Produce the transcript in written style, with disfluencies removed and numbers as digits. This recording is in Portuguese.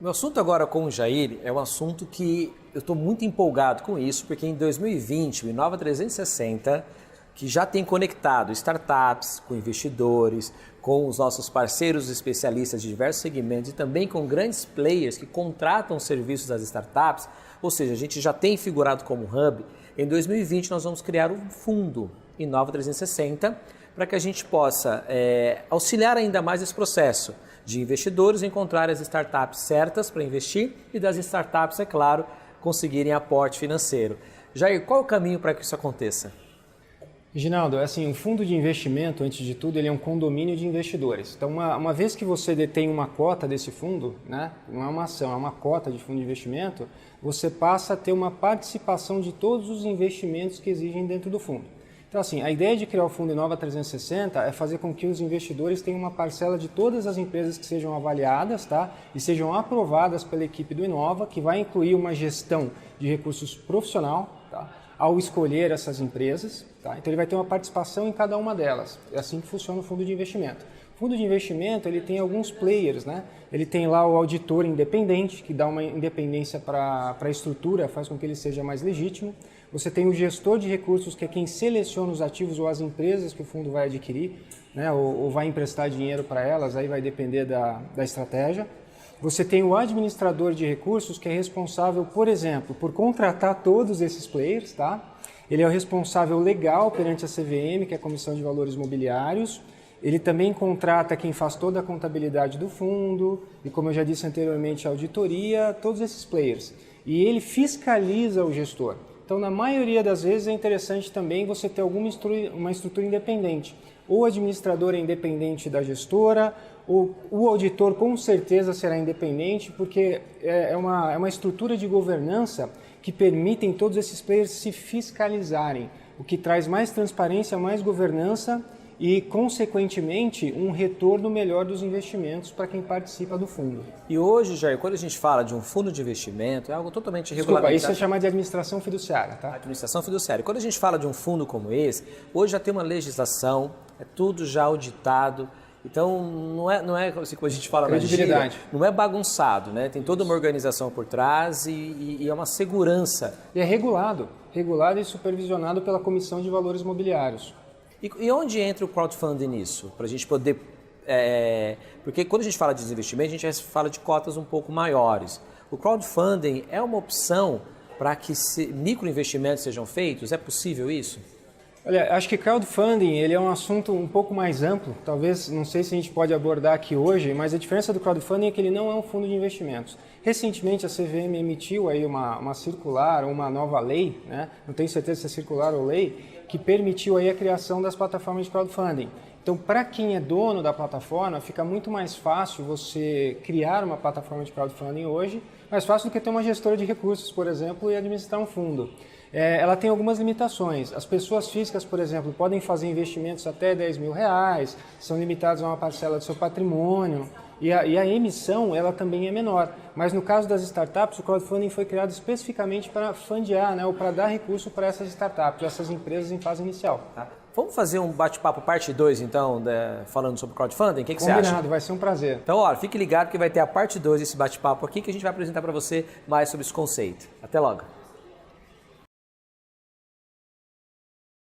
Meu assunto agora com o Jair é um assunto que eu estou muito empolgado com isso, porque em 2020 o Inova 360, que já tem conectado startups com investidores, com os nossos parceiros especialistas de diversos segmentos e também com grandes players que contratam serviços das startups, ou seja, a gente já tem figurado como hub. Em 2020 nós vamos criar um fundo Inova 360 para que a gente possa auxiliar ainda mais esse processo de investidores encontrar as startups certas para investir e das startups, é claro, conseguirem aporte financeiro. Jair, qual é o caminho para que isso aconteça? Reginaldo, assim, um fundo de investimento, antes de tudo, ele é um condomínio de investidores. Então, uma vez que você detém uma cota desse fundo, né, não é uma ação, é uma cota de fundo de investimento, você passa a ter uma participação de todos os investimentos que exigem dentro do fundo. Então, assim, a ideia de criar o Fundo Inova 360 é fazer com que os investidores tenham uma parcela de todas as empresas que sejam avaliadas, tá? E sejam aprovadas pela equipe do Inova, que vai incluir uma gestão de recursos profissional, tá? Ao escolher essas empresas, tá? Então ele vai ter uma participação em cada uma delas. É assim que funciona o fundo de investimento. O fundo de investimento ele tem alguns players, né? Ele tem lá o auditor independente, que dá uma independência para a estrutura, faz com que ele seja mais legítimo. Você tem o gestor de recursos, que é quem seleciona os ativos ou as empresas que o fundo vai adquirir, né? ou vai emprestar dinheiro para elas, aí vai depender da estratégia. Você tem o administrador de recursos, que é responsável, por exemplo, por contratar todos esses players, tá? Ele é o responsável legal perante a CVM, que é a Comissão de Valores Mobiliários. Ele também contrata quem faz toda a contabilidade do fundo e, como eu já disse anteriormente, a auditoria, todos esses players. E ele fiscaliza o gestor. Então, na maioria das vezes, é interessante também você ter uma estrutura independente. Ou o administrador é independente da gestora, ou o auditor com certeza será independente, porque é uma estrutura de governança que permitem todos esses players se fiscalizarem, o que traz mais transparência, mais governança e, consequentemente, um retorno melhor dos investimentos para quem participa do fundo. E hoje, Jair, quando a gente fala de um fundo de investimento, é algo totalmente regulamentado. Desculpa, isso é chamado de administração fiduciária, tá? Administração fiduciária. Quando a gente fala de um fundo como esse, hoje já tem uma legislação, é tudo já auditado. Então, não é assim como a gente fala na gíria, não é bagunçado, né? Tem toda uma organização por trás e é uma segurança. E é regulado e supervisionado pela Comissão de Valores Mobiliários. E onde entra o crowdfunding nisso? Para a gente poder... porque quando a gente fala de desinvestimento, a gente fala de cotas um pouco maiores. O crowdfunding é uma opção para que microinvestimentos sejam feitos? É possível isso? Olha, acho que crowdfunding ele é um assunto um pouco mais amplo. Talvez, não sei se a gente pode abordar aqui hoje, mas a diferença do crowdfunding é que ele não é um fundo de investimentos. Recentemente a CVM emitiu aí uma circular, uma nova lei, né? Não tenho certeza se é circular ou lei, que permitiu aí a criação das plataformas de crowdfunding. Então, para quem é dono da plataforma, fica muito mais fácil você criar uma plataforma de crowdfunding hoje, mais fácil do que ter uma gestora de recursos, por exemplo, e administrar um fundo. Ela tem algumas limitações. As pessoas físicas, por exemplo, podem fazer investimentos até R$10 mil, são limitados a uma parcela do seu patrimônio, e a emissão ela também é menor. Mas no caso das startups, o crowdfunding foi criado especificamente para fundear, né, ou para dar recurso para essas startups, essas empresas em fase inicial. Tá. Vamos fazer um bate-papo parte 2, então, falando sobre crowdfunding? O que você acha? Combinado, vai ser um prazer. Então, olha, fique ligado que vai ter a parte 2 desse bate-papo aqui, que a gente vai apresentar para você mais sobre esse conceito. Até logo.